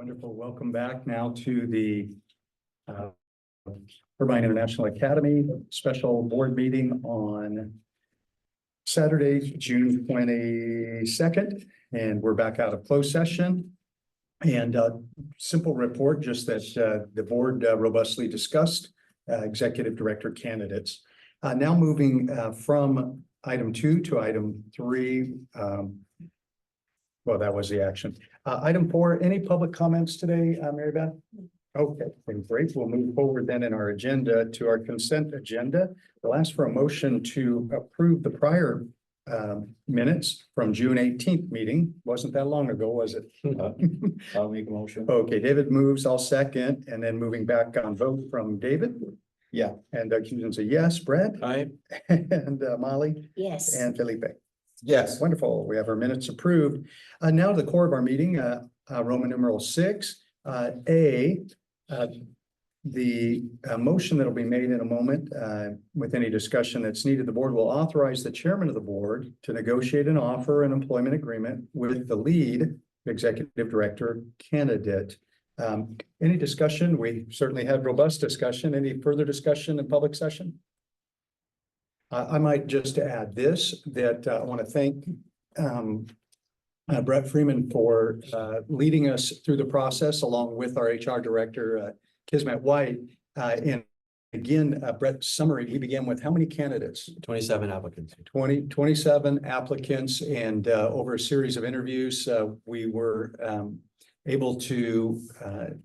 Wonderful. Welcome back now to the Irvine International Academy special board meeting on Saturday, June 22nd. And we're back out of closed session. And simple report, just that the board robustly discussed executive director candidates. Now moving from item 2 to item 3. Well, that was the action. Item 4, any public comments today, Mary Beth? Okay, great. We'll move forward then in our agenda to our consent agenda. We'll ask for a motion to approve the prior minutes from June 18th meeting. Wasn't that long ago, was it? I'll make a motion. Okay, David moves, I'll second, and then moving back on vote from David. Yeah. And Doug Houston's a yes. Brett? Aye. And Molly? Yes. And Felipe? Yes. Wonderful. We have our minutes approved. Now to the core of our meeting, Roman numeral 6, the motion that'll be made in a moment with any discussion that's needed, the board will authorize the chairman of the board to negotiate and offer an employment agreement with the lead executive director candidate. Any discussion? We certainly had robust discussion. Any further discussion in public session? I might just add this, that I want to thank Brett Freeman for leading us through the process along with our HR director, Kismet White. And again, Brett's summary, he began with how many candidates? 27 applicants. 27 applicants, and over a series of interviews, we were able to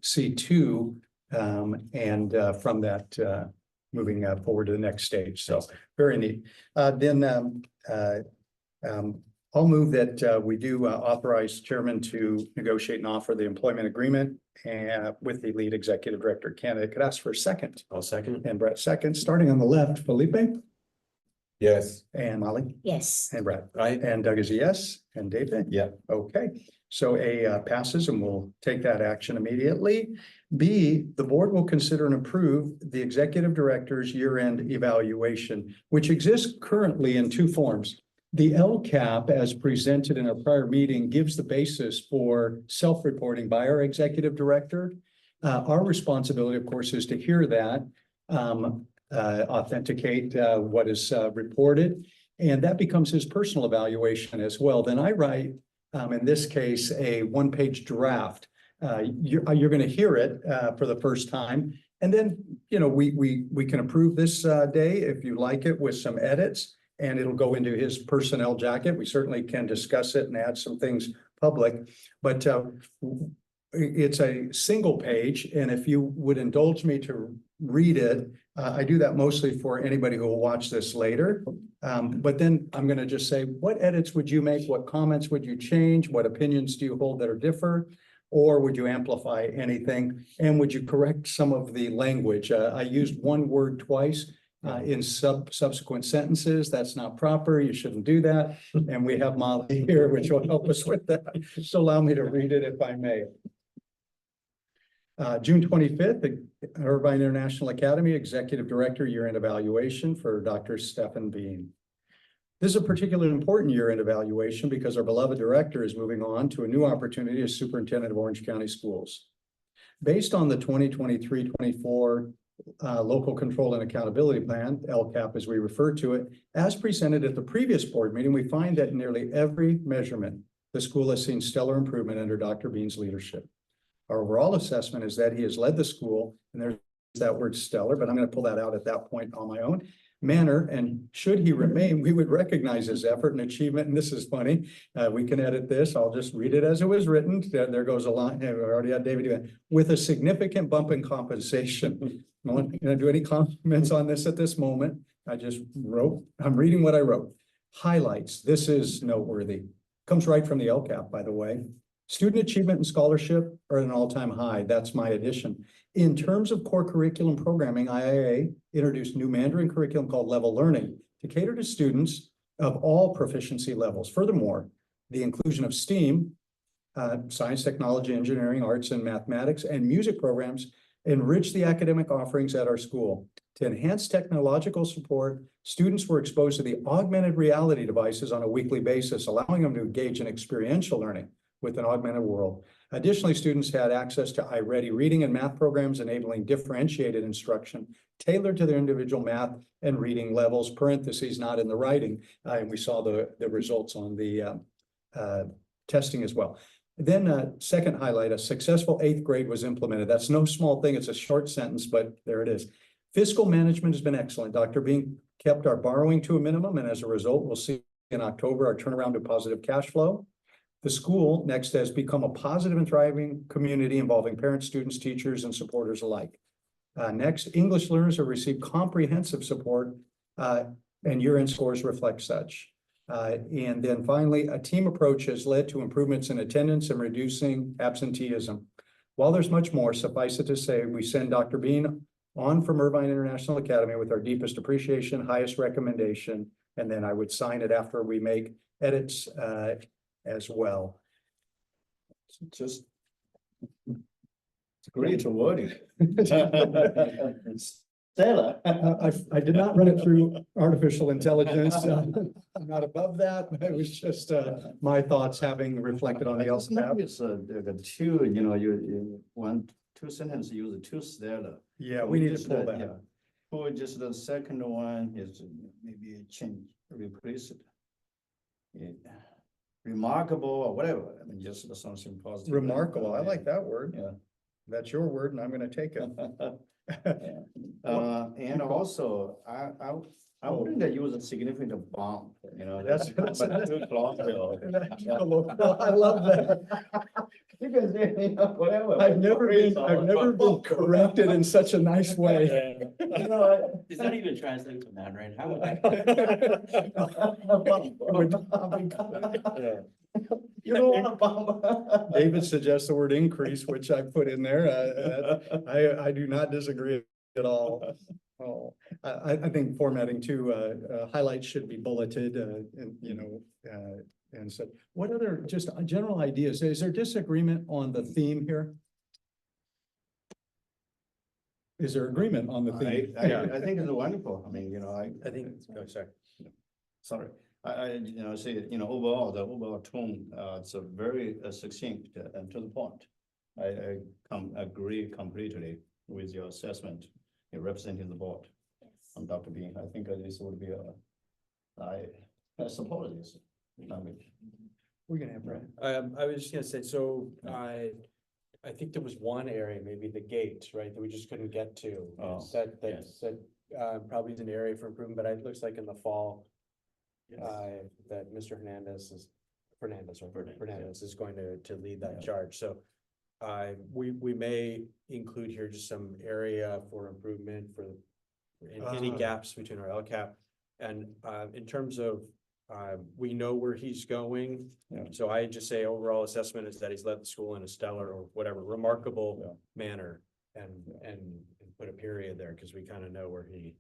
see 2 and from that moving forward to the next stage. So very neat. Then I'll move that we do authorize chairman to negotiate and offer the employment agreement with the lead executive director candidate. Could I ask for a second? I'll second. And Brett second. Starting on the left, Felipe Yes. and Molly Yes. and Brett. Aye. And Doug is a yes. And David? Yeah. Okay, so A passes and we'll take that action immediately. B, the board will consider and approve the executive director's year-end evaluation, which exists currently in 2 forms. The LCAP, as presented in our prior meeting, gives the basis for self-reporting by our executive director. Our responsibility, of course, is to hear that, authenticate what is reported, and that becomes his personal evaluation as well. Then I write, in this case, a 1-page draft. You're going to hear it for the first time, and then we can approve this day if you like it with some edits, and it'll go into his personnel jacket. We certainly can discuss it and add some things public, but it's a single page, and if you would indulge me to read it, I do that mostly for anybody who will watch this later. But then I'm going to just say, what edits would you make? What comments would you change? What opinions do you hold that are differ? Or would you amplify anything? And would you correct some of the language? I used one word twice in subsequent sentences. That's not proper. You shouldn't do that. And we have Molly here, which will help us with that. So allow me to read it if I may. June 25th, the Irvine International Academy Executive Director Year-End Evaluation for Dr. Stephen Bean. This is a particularly important year-end evaluation because our beloved director is moving on to a new opportunity as superintendent of Orange County Schools. Based on the 2023-24 Local Control and Accountability Plan, LCAP as we refer to it, as presented at the previous board meeting, we find that in nearly every measurement, the school has seen stellar improvement under Dr. Bean's leadership. Our overall assessment is that he has led the school, and there's that word stellar, but I'm going to pull that out at that point on my own manner. And should he remain, we would recognize his effort and achievement. And this is funny. We can edit this. I'll just read it as it was written. There goes a line. We already had David do that. With a significant bump in compensation. No one going to do any comments on this at this moment. I just wrote, I'm reading what I wrote. Highlights. This is noteworthy. Comes right from the LCAP, by the way. Student achievement and scholarship are at an all-time high. That's my addition. In terms of core curriculum programming, IIA introduced new Mandarin curriculum called Level Learning to cater to students of all proficiency levels. Furthermore, the inclusion of STEAM, science, technology, engineering, arts, and mathematics, and music programs enrich the academic offerings at our school. To enhance technological support, students were exposed to the augmented reality devices on a weekly basis, allowing them to engage in experiential learning with an augmented world. Additionally, students had access to iReady reading and math programs enabling differentiated instruction tailored to their individual math and reading levels, parentheses, not in the writing. And we saw the results on the testing as well. Then second highlight, a successful 8th grade was implemented. That's no small thing. It's a short sentence, but there it is. Fiscal management has been excellent. Dr. Bean kept our borrowing to a minimum, and as a result, we'll see in October our turnaround to positive cash flow. The school next has become a positive and thriving community involving parents, students, teachers, and supporters alike. Next, English learners have received comprehensive support, and year-end scores reflect such. And then finally, a team approach has led to improvements in attendance and reducing absenteeism. While there's much more, suffice it to say, we send Dr. Bean on from Irvine International Academy with our deepest appreciation, highest recommendation, and then I would sign it after we make edits as well. Just. It's great wording. Stella. I did not run it through artificial intelligence. I'm not above that. It was just my thoughts having reflected on the LSAT. It's the two, you know, you want two sentences, use two Stella. Yeah, we need to Just, pull yeah. that. Or just the second one is maybe change, replace it. Yeah. Remarkable or whatever, I mean, just something positive. Remarkable. I like that word. Yeah. That's your word and I'm gonna take it. And also, I wouldn't have used a significant bump, you know. That's- but too close, I love that. You can say, you know, whatever. I've never been corrected in such a nice way. You know, Does that even translate to Mandarin? How would You don't want to bump. David suggests the word increase, which I put in there. I do not disagree at all. Oh, I think formatting too, highlights should be bulleted, and you know, and so what other just general ideas? Is there disagreement on the theme here? Is there agreement on the theme? I think it's wonderful. I mean, you know, I think, oh, sorry. sorry. You know, say, you know, overall, the overall tone, it's a very succinct and to the point. I agree completely with your assessment in representing the board. I'm Dr. Bean. I think this would be I support this language. We're gonna have, Brad. I was just gonna say, so I think there was one area, maybe the gate, right, that we just couldn't get to. Oh, That probably is an area for improvement, but it looks like in the fall. That Mr. Fernandez is going to lead that charge, so. We may include here just some area for improvement for any gaps between our LCAP. And in terms of, we know where he's going. Yeah. So I just say overall assessment is that he's led the school in a stellar or whatever remarkable manner and put a period there because we kind of know where he.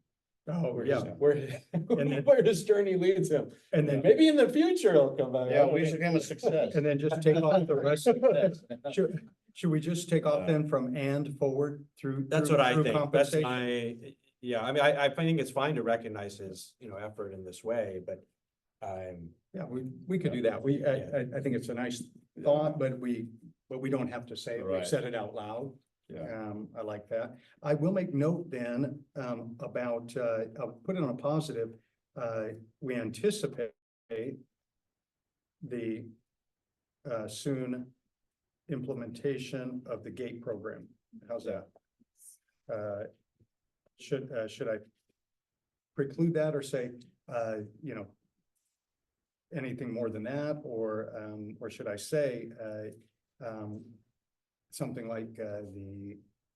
Oh, yeah. Where his journey leads him. And then, Maybe in the future he'll come back. Yeah, we should give him a success. and then just take off the rest. Should we just take off then from and forward through? That's through- what I through think. That's compensation? yeah, I mean, I think it's fine to recognize his, effort in this way, but. Yeah, we could do that. I think it's a nice thought, but we don't have to say it. We've Right. said it out loud. Yeah. I like that. I will make note then, about, I'll put it on a positive. We anticipate the, soon implementation of the GATE program. How's that? Should I preclude that or say, you know, anything more than that, or should I say, something like,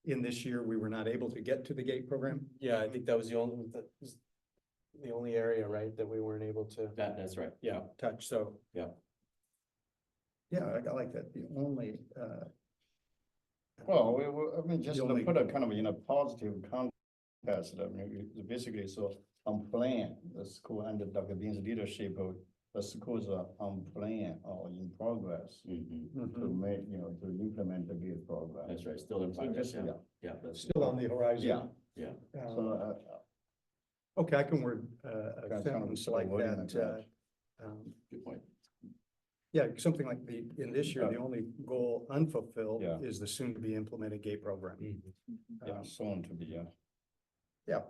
in this year, we were not able to get to the GATE program? Yeah, I think that was the only area, right, that we weren't able to. That's right. Yeah, touch, so. Yeah, I like that. The only, Well, I mean, just The to only- put a kind of in a positive context, I mean, basically, so on plan, the school under Dr. Bean's leadership, the schools are on plan or in progress to make, you know, to implement the GATE program. That's right, still in So progress, just, yeah. yeah. Yeah, that's. still on the horizon. Yeah. Um, So, Okay, I can word a kind of sentence sort like of wording that. like that. Good point. Yeah, something like in this year, the only goal unfulfilled Yeah. is the soon to be implemented gate program. Yeah, soon to be, yeah. Yeah,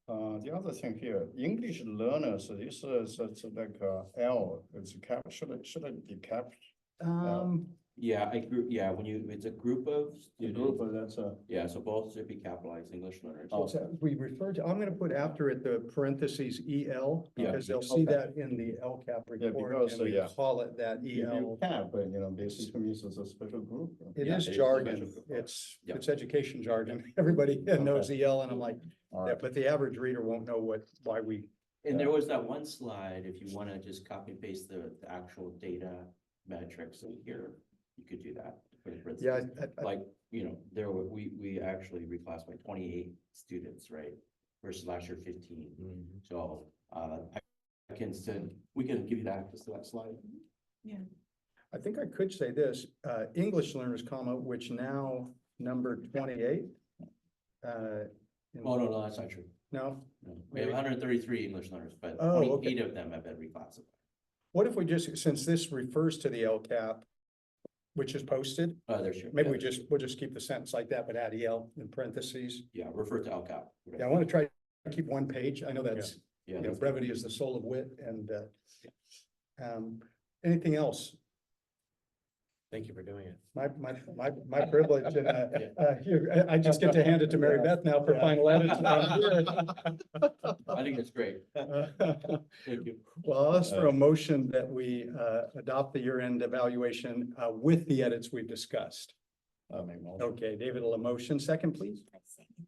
The other thing here, English learners, this is, it's like, L, it's cap, should it be capped? Yeah, when you, it's a group of The students, group, that's a, yeah, so both should be capitalized English learners. Oh. so we refer to, I'm gonna put after it the parentheses EL, Yeah. because they'll see Okay. that in the LCAP Yeah, report, because, and we yeah. call it that if you EL. cap, basically means it's a special group. It Yeah, is it is jargon, special. it's education jargon, everybody knows EL, and I'm like, All yeah, right, but the average reader won't know why we, And there was that one slide, if you wanna just copy and paste the actual data metrics in here, you could do that. For yeah, instance. Like, there were, we actually reclassified 28 students, right? Versus last year 15. So, I can send, we can give you that access to that slide. I think I could say this, English learners, comma, which now number 28. Oh, no, that's not true. No, No. We have 133 English learners, but Oh, okay. 28 of them have been reclassified. what if we just, since this refers to the LCAP, which is posted, There's your. maybe we'll just keep the sentence like that, but add EL in parentheses. Yeah, refer to LCAP. Yeah, I want to try to keep one page. I know that's, Yeah, you know, that's- brevity is the soul of wit, and anything else? Thank you for doing it. My privilege, and here, I just get to hand it to Mary Beth now for final edits. I think it's great. Thank you. Well, I'll ask for a motion that we adopt the year-end evaluation with the edits we've discussed. Okay, David, a motion, second, please,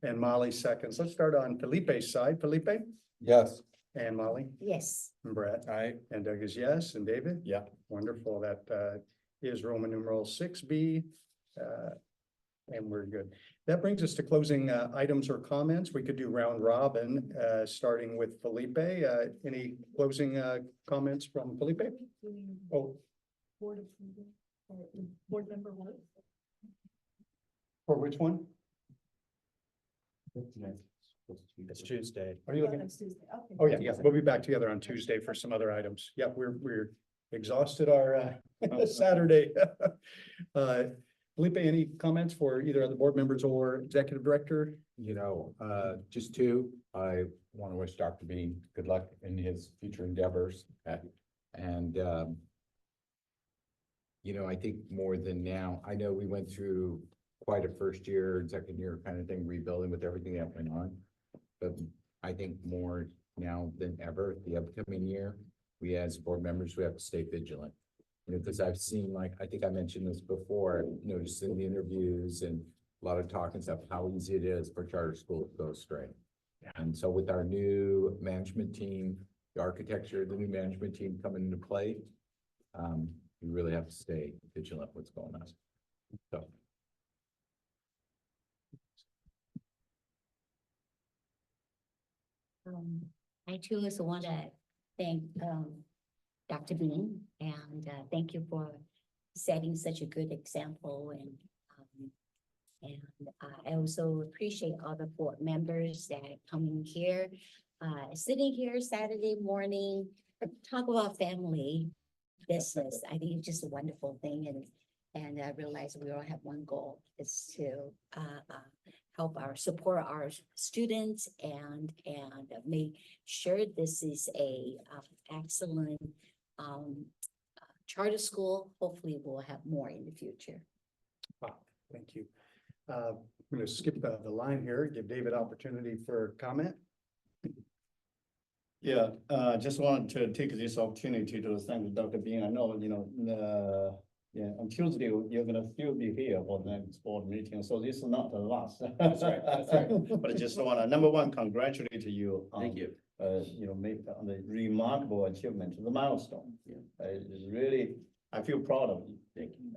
and Molly seconds. Let's start on Felipe's side. Felipe Yes. and Molly Yes, and Brett. Aye. And Doug is yes, and David? Yeah. Wonderful. That is Roman numeral 6B. And we're good. That brings us to closing items or comments. We could do round robin, starting with Felipe. Any closing comments from Felipe? Oh, board member one. for which one? It's Tuesday. Are you looking? Tuesday, okay. Oh, yeah, we'll be back together on Tuesday for some other items. Yeah, we're exhausted our Saturday. Felipe, any comments for either of the board members or executive director? Just two, I want to wish Dr. Bean good luck in his future endeavors. And, I think more than now, I know we went through quite a first year, second year kind of thing, rebuilding with everything that went on. But I think more now than ever, the upcoming year, we as board members, we have to stay vigilant. Because I've seen, like, I think I mentioned this before, noticed in the interviews and a lot of talk and stuff, how easy it is for charter schools to go astray. And so with our new management team, the architecture, the new management team coming into play, we really have to stay vigilant what's going on. So. I too also want to thank Dr. Bean and thank you for setting such a good example, and I also appreciate all the board members that come in here, sitting here Saturday morning, talk about family business. I think it's just a wonderful thing, and I realize we all have one goal, is to support our students and make sure this is a excellent charter school. Hopefully we'll have more in the future. Wow, thank you. I'm going to skip the line here, give David opportunity for comment. Yeah, just wanted to take this opportunity to thank Dr. Bean. I know, on Tuesday, you're gonna still be here for the next board meeting, so this is not the last. That's right, that's right. But I just wanna, number one, congratulate you. Thank you. Make on the remarkable achievement, the milestone. Yeah. It's really, I feel proud of you. Thank you.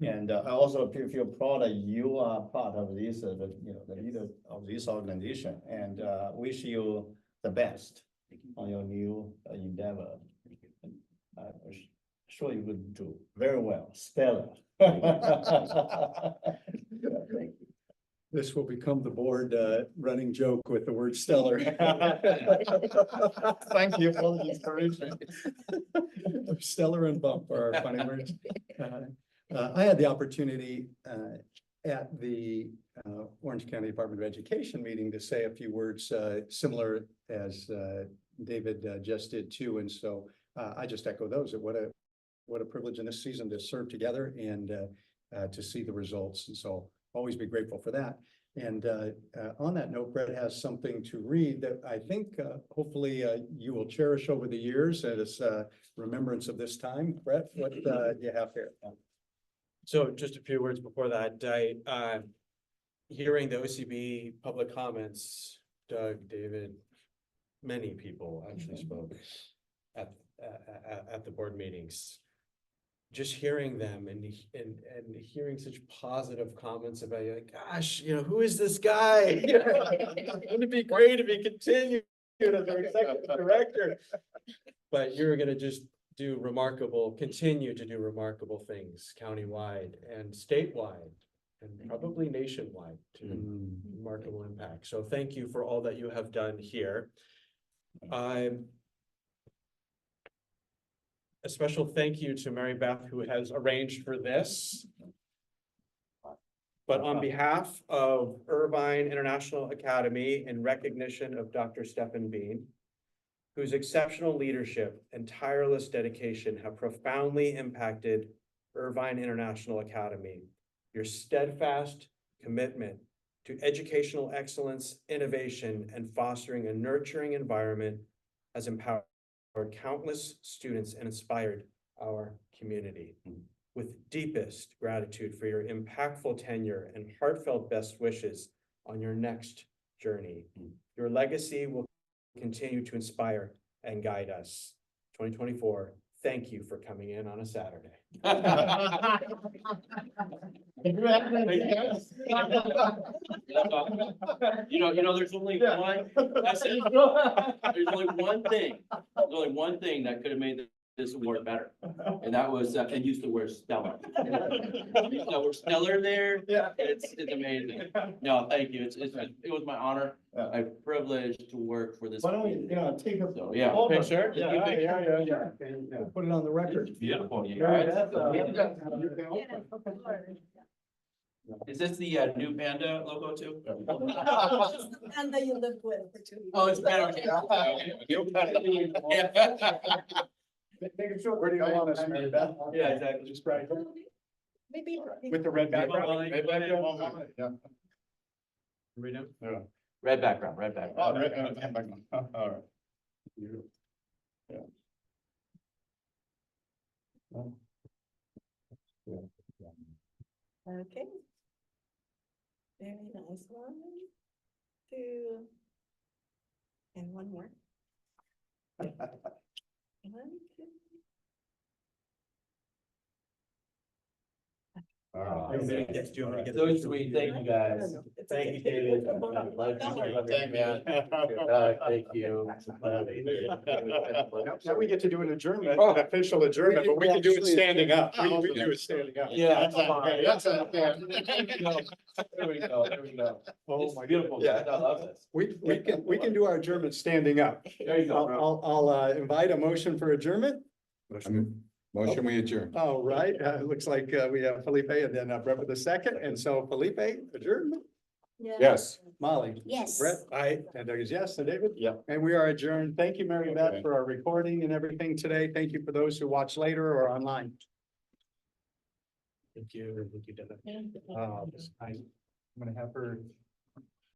And I also feel proud that you are part of this, the leader of this organization, and wish you the best on your new endeavor. I'm sure you will do very well, stellar. This will become the board running joke with the word stellar. Thank you for the inspiration. Stellar and bump are our funny words. I had the opportunity at the Orange County Department of Education meeting to say a few words similar as David just did too. And so I just echo those. What a privilege in this season to serve together and to see the results. And so always be grateful for that. And on that note, Brett has something to read that I think hopefully you will cherish over the years as remembrance of this time. Brett, what do you have here? So just a few words before that, hearing the OCB public comments, Doug, David, many people actually spoke at the board meetings. Just hearing them and hearing such positive comments about you, like, gosh, who is this guy? Wouldn't it be great if he continued as our executive director? But you're gonna just continue to do remarkable things countywide and statewide and probably nationwide to remarkable impact. So thank you for all that you have done here. A special thank you to Mary Beth, who has arranged for this. But on behalf of Irvine International Academy, in recognition of Dr. Stephen Bean, whose exceptional leadership and tireless dedication have profoundly impacted Irvine International Academy, your steadfast commitment to educational excellence, innovation, and fostering a nurturing environment has empowered countless students and inspired our community. With deepest gratitude for your impactful tenure and heartfelt best wishes on your next journey. Your legacy will continue to inspire and guide us. 2024, thank you for coming in on a Saturday. There's only one, there's only one thing that could have made this award better. And that was, and used the word stellar. We're stellar there. Yeah. It's amazing. No, thank you. It was my honor, a privilege to work for this. Why don't we, take a. So, yeah. Picture? Yeah. Put it on the record. It's beautiful. You Very guys. good. Is this the new Panda logo too? And that you lived with for 2 years. Oh, it's better. Take a short. Where do you want us, Mary Beth? Yeah, exactly. Just right. Maybe. With the red background. Red background. Yeah. Read them. Red background, red background. Oh, red background. All right. Yeah. Okay. Very nice. 1, 2. And one more. 1, 2. So sweet, thank you guys. Thank you, David. Thank you. Now we get to do an adjournment, an official adjournment, but we can do it standing up. We do it standing up. Yeah. That's a- There we go, there we go. Oh, It's my beautiful, goodness. guys, I love this. We can do our adjournment standing up. There you go. I'll invite a motion for adjournment. Motion we adjourn. All right, looks like we have Felipe and then Brett with the second. And so Felipe, adjournment. Yes. Molly. Yes. Brett, aye, and Doug is yes, and David? Yeah. And we are adjourned. Thank you, Mary Beth, Okay. for our recording and everything today. Thank you for those who watch later or online. Thank you. Thank you, David. I'm gonna have her